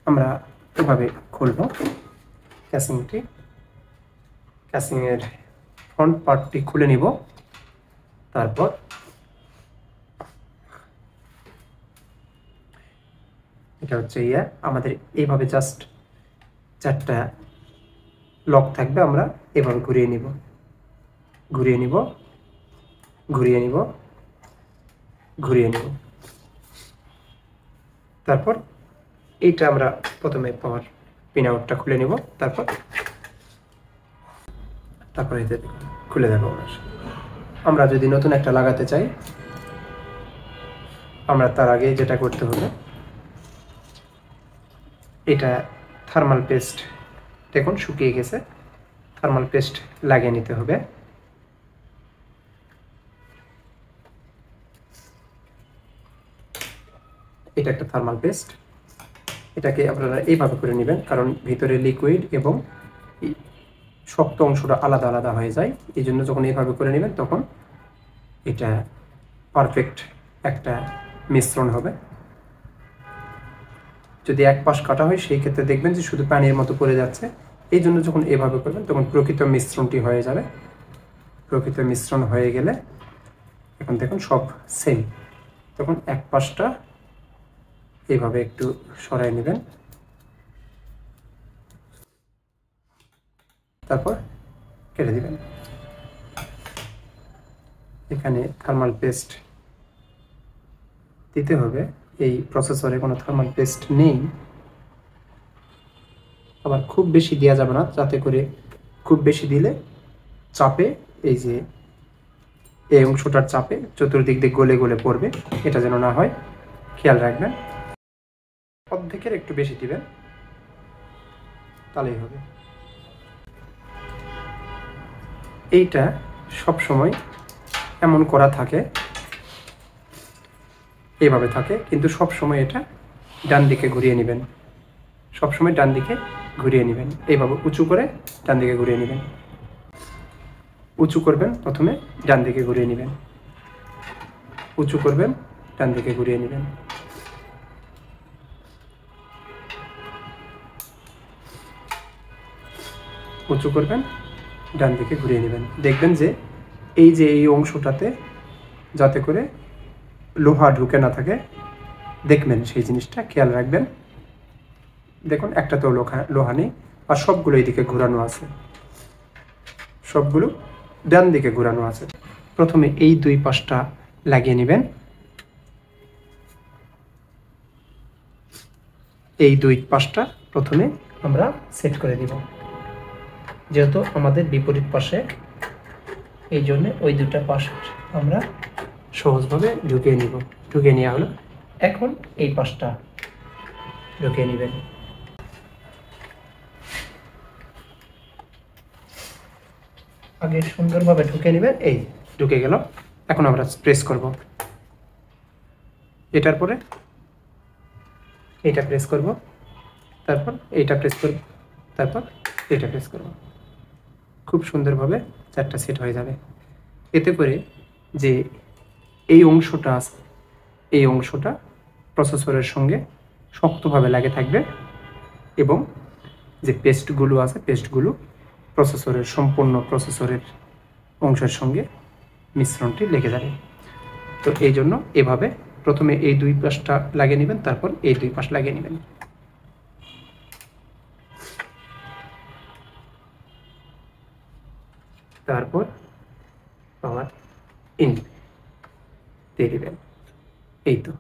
আমরা এভাবে খুলব ক্যাসিংটি। ক্যাসিংয়ের ফ্রন্ট পার্টটি খুলে নিব। তারপর এটা হচ্ছে আমাদের এইভাবে জাস্ট 4টা লক থাকবে, আমরা এভাবে ঘুরিয়ে নিব, ঘুরিয়ে নিব, ঘুরিয়ে নিব, ঘুরিয়ে নিব। তারপর এইটা আমরা প্রথমে পাওয়ার পিন আউটটা খুলে নিব, তারপর এতে খুলে দেবো। আমরা যদি নতুন একটা লাগাতে চাই, আমরা তার আগে যেটা করতে হবে, এটা থার্মাল পেস্ট দেখুন শুকিয়ে গেছে, থার্মাল পেস্ট লাগিয়ে নিতে হবে। এটা একটা থার্মাল পেস্ট, এটাকে আপনারা এইভাবে করে নেবেন, কারণ ভিতরে লিকুইড এবং শক্ত অংশটা আলাদা আলাদা হয়ে যায়। এই জন্য যখন এইভাবে করে নেবেন তখন এটা পারফেক্ট একটা মিশ্রণ হবে। যদি এক পাশ কাটা হয় সেই ক্ষেত্রে দেখবেন যে শুধু পানির মতো পড়ে যাচ্ছে। এই জন্য যখন এভাবে করবেন তখন প্রকৃত মিশ্রণটি হয়ে যাবে। প্রকৃত মিশ্রণ হয়ে গেলে এখন দেখুন সব সেম, তখন এক পাশটা এইভাবে একটু সরাই নেবেন, তারপর কেটে দিবেন। এখানে থার্মাল পেস্ট দিতে হবে, এই প্রসেসরে কোনো থার্মাল পেস্ট নেই। আবার খুব বেশি দেওয়া যাবে না, যাতে করে খুব বেশি দিলে চাপে, এই যে এই অংশটার চাপে চতুর্দিক দিয়ে গলে গলে পড়বে, এটা যেন না হয় খেয়াল রাখবেন। অর্ধেকের একটু বেশি দিবেন, তাহলেই হবে। এইটা সব সময় এমন করা থাকে, এইভাবে থাকে, কিন্তু সব সময় এটা ডান দিকে ঘুরিয়ে নেবেন, সব সময় ডান দিকে ঘুরিয়ে নেবেন। এইভাবে উঁচু করে ডান দিকে ঘুরিয়ে নেবেন, উঁচু করবেন, প্রথমে ডান দিকে ঘুরিয়ে নেবেন, উঁচু করবেন, ডান দিকে ঘুরিয়ে নেবেন। উঁচু করবেন, ডান দিকে ঘুরিয়ে নেবেন। দেখবেন যে এই অংশটাতে যাতে করে লোহা ঢুকে না থাকে, দেখবেন সেই জিনিসটা খেয়াল রাখবেন। দেখুন একটাতেও লোহা নেই, আর সবগুলো এইদিকে ঘোরানো আছে, সবগুলো ডান দিকে ঘোরানো আছে। প্রথমে এই দুই পাশটা লাগিয়ে নেবেন, এই দুই পাশটা প্রথমে আমরা সেট করে দিব, যেহেতু আমাদের বিপরীত পাশে, এই জন্য ওই দুটা পাশ আমরা সহজভাবে ঢুকিয়ে নিব। ঢুকিয়ে নেওয়া হলো, এখন এই পাশটা ঢুকিয়ে নেবেন। আগে সুন্দরভাবে ঢুকিয়ে নেবেন, এই ঢুকে গেল। এখন আমরা প্রেস করব, এটার পরে এইটা প্রেস করব, তারপর এইটা প্রেস করব, তারপর এইটা প্রেস করব। খুব সুন্দরভাবে 4টা সেট হয়ে যাবে। এতে করে যে এই অংশটা আছে, এই অংশটা প্রসেসরের সঙ্গে শক্তভাবে লাগে থাকবে, এবং যে পেস্টগুলো আছে, পেস্টগুলো প্রসেসরের সম্পূর্ণ প্রসেসরের অংশের সঙ্গে মিশ্রণটি লেগে যাবে। তো এই জন্য এভাবে প্রথমে এই দুই পাশটা লাগিয়ে নেবেন, তারপর এই দুই পাশ লাগিয়ে নেবেন। তারপর পাওয়ার ইন দিয়ে দেবেন। এই তো,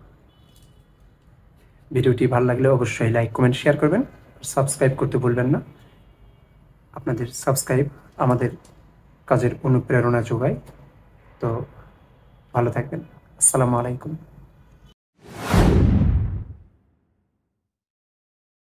ভিডিওটি ভালো লাগলে অবশ্যই লাইক কমেন্ট শেয়ার করবেন, সাবস্ক্রাইব করতে ভুলবেন না। আপনাদের সাবস্ক্রাইব আমাদের কাজের অনুপ্রেরণা যোগায়। তো ভালো থাকবেন। আসসালামু আলাইকুম।